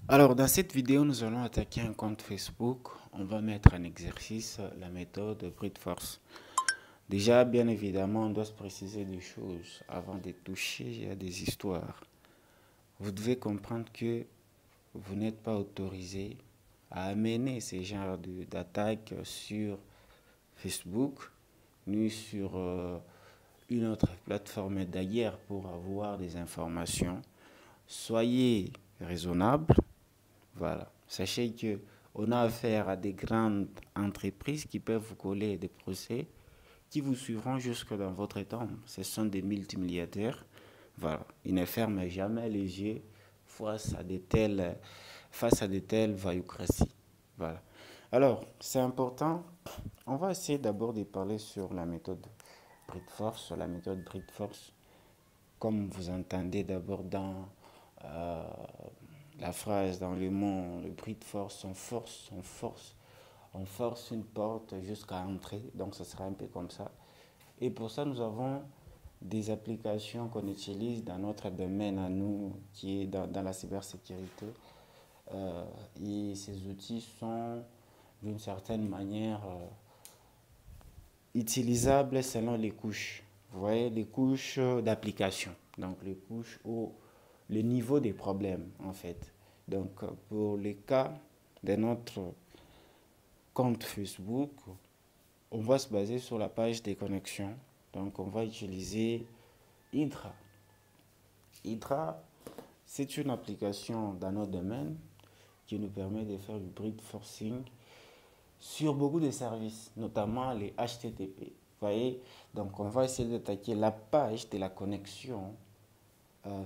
Alors, dans cette vidéo, nous allons attaquer un compte Facebook. On va mettre en exercice la méthode Brute Force. Déjà, bien évidemment, on doit se préciser des choses avant de toucher à des histoires. Vous devez comprendre que vous n'êtes pas autorisé à amener ces genres d'attaques sur Facebook, ni sur une autre plateforme d'ailleurs pour avoir des informations. Soyez raisonnable. Voilà. Sachez que on a affaire à des grandes entreprises qui peuvent vous coller des procès qui vous suivront jusque dans votre tombe. Ce sont des multimilliardaires. Voilà. Ils ne ferment jamais les yeux face à face à de telles vailloucraties. Voilà. Alors, c'est important. On va essayer d'abord de parler sur la méthode Brute Force, la méthode Brute Force, comme vous entendez d'abord dans euh, la phrase, dans le mot, le Brute Force, on force une porte jusqu'à entrer, donc ce sera un peu comme ça. Et pour ça, nous avons des applications qu'on utilise dans notre domaine à nous, qui est dans la cybersécurité. Et ces outils sont d'une certaine manière utilisables selon les couches. Vous voyez, les couches d'application. Donc les couches ou le niveau des problèmes, en fait. Donc pour les cas de notre compte Facebook, on va se baser sur la page des connexions. Donc on va utiliser Hydra. Hydra, c'est une application dans notre domaine qui nous permet de faire du brute forcing sur beaucoup de services, notamment les HTTP. Vous voyez, donc on va essayer d'attaquer la page de la connexion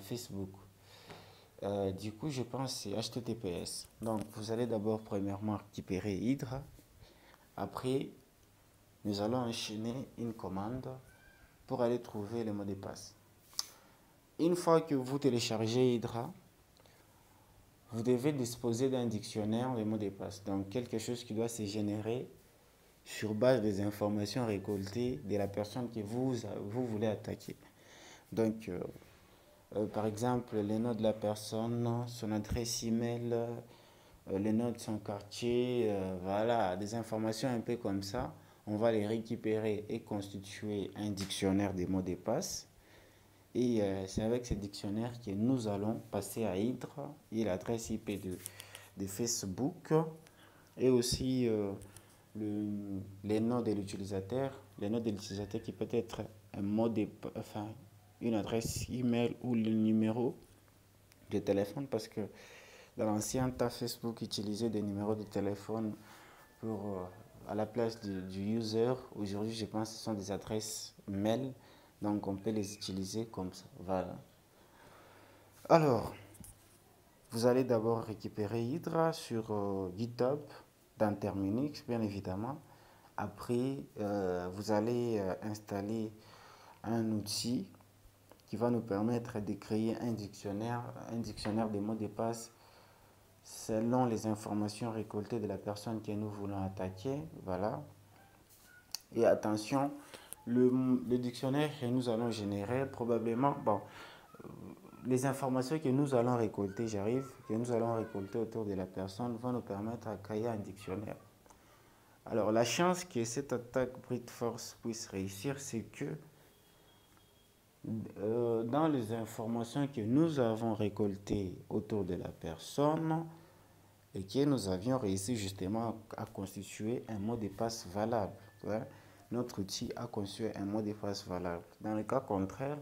Facebook. Du coup, je pense que c'est HTTPS. Donc, vous allez d'abord, premièrement, récupérer Hydra. Après, nous allons enchaîner une commande pour aller trouver le mot de passe. Une fois que vous téléchargez Hydra, vous devez disposer d'un dictionnaire de mots de passe. Donc, quelque chose qui doit se générer sur base des informations récoltées de la personne que vous voulez attaquer. Donc, par exemple, les noms de la personne, son adresse email, les noms de son quartier, voilà, des informations un peu comme ça. On va les récupérer et constituer un dictionnaire des mots de passe. Et c'est avec ce dictionnaire que nous allons passer à Hydra et l'adresse IP de Facebook et aussi les noms de l'utilisateur, les noms de l'utilisateur qui peut être un mot de, enfin, une adresse email ou le numéro de téléphone parce que dans l'ancien temps, Facebook utilisait des numéros de téléphone pour, à la place du user. Aujourd'hui, je pense que ce sont des adresses mail, donc on peut les utiliser comme ça. Voilà. Alors, vous allez d'abord récupérer Hydra sur GitHub dans Terminix, bien évidemment. Après, vous allez installer un outil qui va nous permettre de créer un dictionnaire des mots de passe selon les informations récoltées de la personne que nous voulons attaquer. Voilà. Et attention, le dictionnaire que nous allons générer, probablement, bon, les informations que nous allons récolter, que nous allons récolter autour de la personne vont nous permettre de créer un dictionnaire. Alors, la chance que cette attaque brute force puisse réussir, c'est que dans les informations que nous avons récoltées autour de la personne et que nous avions réussi justement à constituer un mot de passe valable. Ouais. Notre outil a conçu un mot de passe valable. Dans le cas contraire,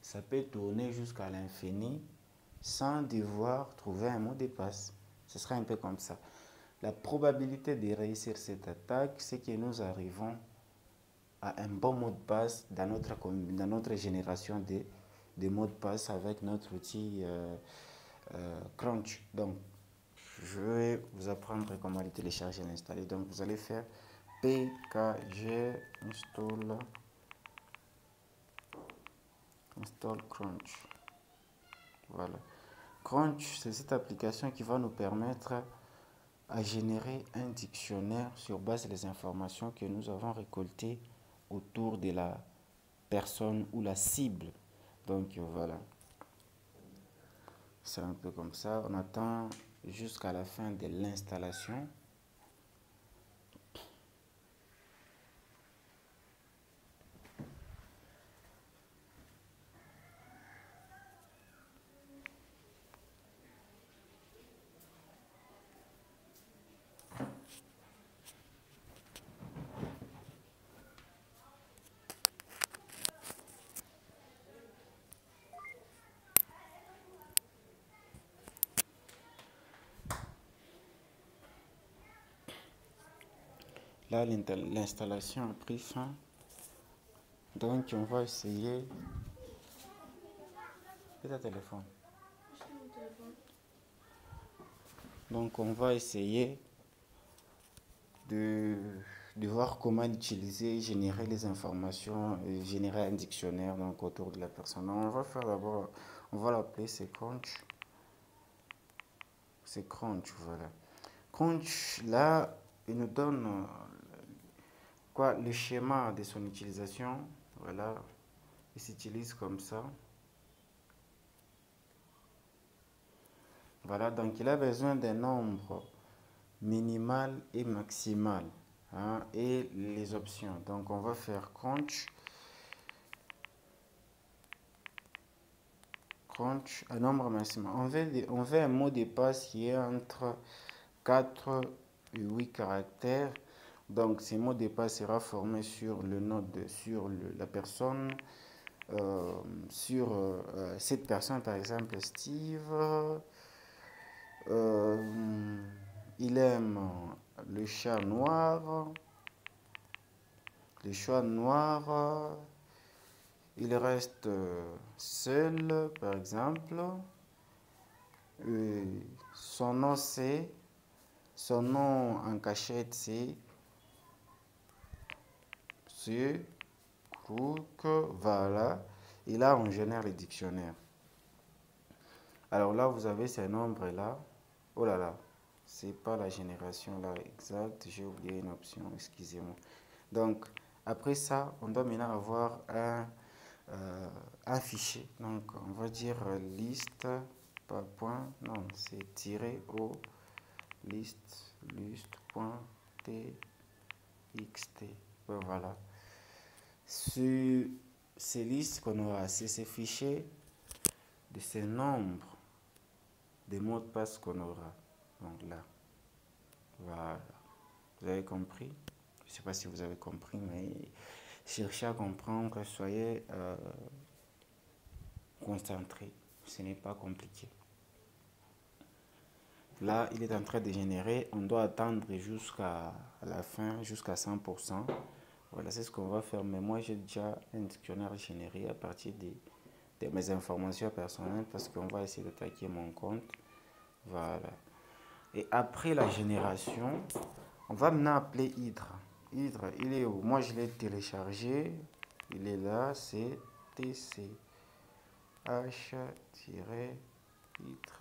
ça peut tourner jusqu'à l'infini sans devoir trouver un mot de passe. Ce sera un peu comme ça. La probabilité de réussir cette attaque, c'est que nous arrivons à un bon mot de passe dans notre génération de mots de passe avec notre outil Crunch. Donc, je vais vous apprendre comment le télécharger et l'installer. Donc, vous allez faire pkg install Crunch. Voilà. Crunch, c'est cette application qui va nous permettre à générer un dictionnaire sur base des informations que nous avons récoltées autour de la personne ou la cible. Donc voilà, c'est un peu comme ça. On attend jusqu'à la fin de l'installation. Là, l'installation a pris fin. Donc, on va essayer. Et ta téléphone. Donc, on va essayer de voir comment utiliser, générer les informations, et générer un dictionnaire donc, autour de la personne. Donc, on va faire d'abord, on va l'appeler c'est Crunch. C'est Crunch, voilà. Crunch, là, il nous donne quoi, le schéma de son utilisation. Voilà, il s'utilise comme ça. Voilà, donc il a besoin d'un nombre minimal et maximal. Hein, et les options. Donc on va faire crunch un nombre maximal. On veut un mot de passe qui est entre 4 et 8 caractères. Donc ce mot de passe sera formé sur le nom sur la personne, sur cette personne par exemple Steve. Il aime le chat noir. Le chat noir. Il reste seul, par exemple. Son nom c'est, son nom en cachette c'est Crook, voilà. Et là, on génère le dictionnaire. Alors là, vous avez ces nombres-là. Oh là là, c'est pas la génération là exacte. J'ai oublié une option, excusez-moi. Donc, après ça, on doit maintenant avoir un fichier. Donc, on va dire liste, pas point, non, c'est tiré au list.txt. Voilà. Ces listes qu'on aura, c'est ces fichiers de ces nombres de mots de passe qu'on aura. Donc là, voilà. Vous avez compris? Je ne sais pas si vous avez compris, mais cherchez à comprendre, soyez concentrés. Ce n'est pas compliqué. Là, il est en train de générer. On doit attendre jusqu'à la fin, jusqu'à 100%. Voilà, c'est ce qu'on va faire. Mais moi, j'ai déjà un dictionnaire généré à partir de mes informations personnelles parce qu'on va essayer d'attaquer mon compte. Voilà. Et après la génération, on va maintenant appeler Hydra. Hydra, il est où? Moi, je l'ai téléchargé. Il est là, c'est tch-hydra.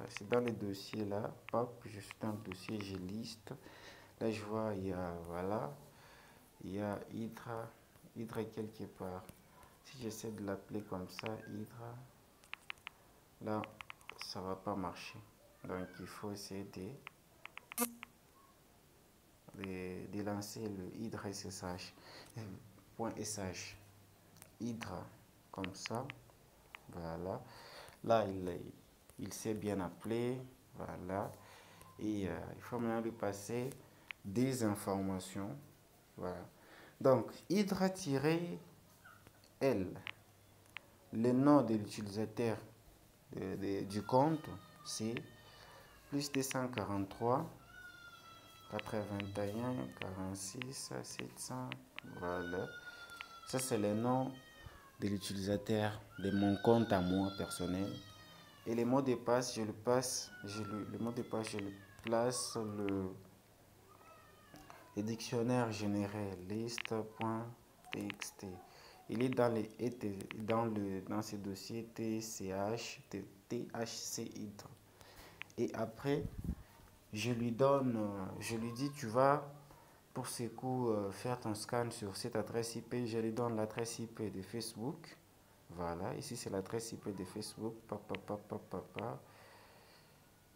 C'est dans le dossier là. Hop, je suis dans le dossier, j'ai liste. Là, je vois, il y a, voilà, il y a Hydra quelque part. Si j'essaie de l'appeler comme ça, Hydra, là, ça va pas marcher. Donc, il faut essayer de lancer le Hydra SSH. .sh. Hydra, comme ça. Voilà. Là, il s'est bien appelé. Voilà. Et il faut maintenant lui passer des informations. Voilà. Donc, Hydra-L, le nom de l'utilisateur du compte, c'est plus 243 81 46 700. Voilà. Ça, c'est le nom de l'utilisateur de mon compte à moi personnel. Et le mot de passe, je le passe, le mot de passe, je le place le dictionnaire généré liste.txt. Il est dans ce dossier THC. Et après, je lui dis, tu vas pour ce coup faire ton scan sur cette adresse IP. Je lui donne l'adresse IP de Facebook. Voilà, ici c'est l'adresse IP de Facebook.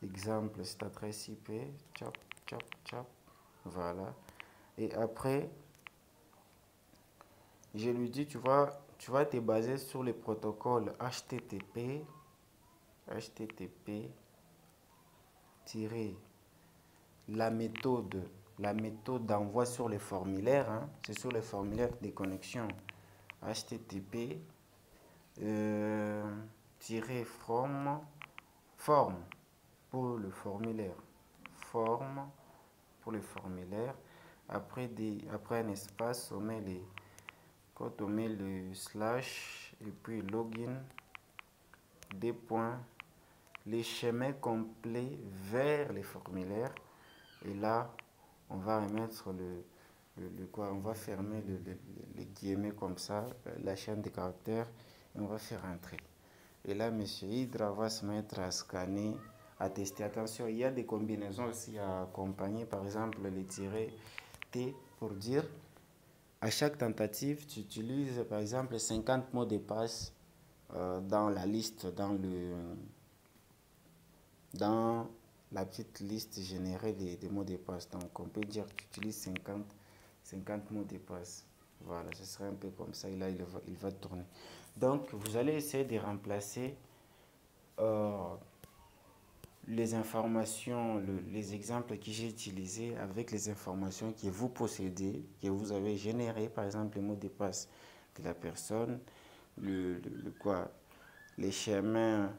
exemple, cette adresse IP, chop, chop, chop, voilà. Et après, je lui dis, tu vas te baser sur le protocole HTTP, la méthode d'envoi sur les formulaires, hein, c'est sur les formulaires de connexion. HTTP from form pour le formulaire. Form pour le formulaire. Après un espace, on met quand on met le slash et puis login, des points, les chemins complets vers les formulaires. Et là, on va remettre on va fermer les guillemets comme ça, la chaîne de caractères, et on va faire entrer. Et là, monsieur Hydra va se mettre à scanner, à tester. Attention, il y a des combinaisons aussi à accompagner, par exemple les tirets T pour dire à chaque tentative, tu utilises par exemple 50 mots de passe dans la liste, dans la petite liste générée des mots de passe. Donc on peut dire que tu utilises 50 mots de passe. Voilà, ce serait un peu comme ça. Et là, il va tourner. Donc vous allez essayer de remplacer les informations, les exemples que j'ai utilisés avec les informations que vous possédez, que vous avez générées, par exemple les mots de passe de la personne, les chemins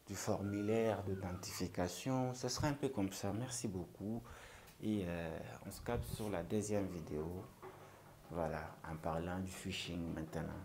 du formulaire d'authentification. Ce sera un peu comme ça. Merci beaucoup. Et on se capte sur la deuxième vidéo. Voilà, en parlant du phishing maintenant.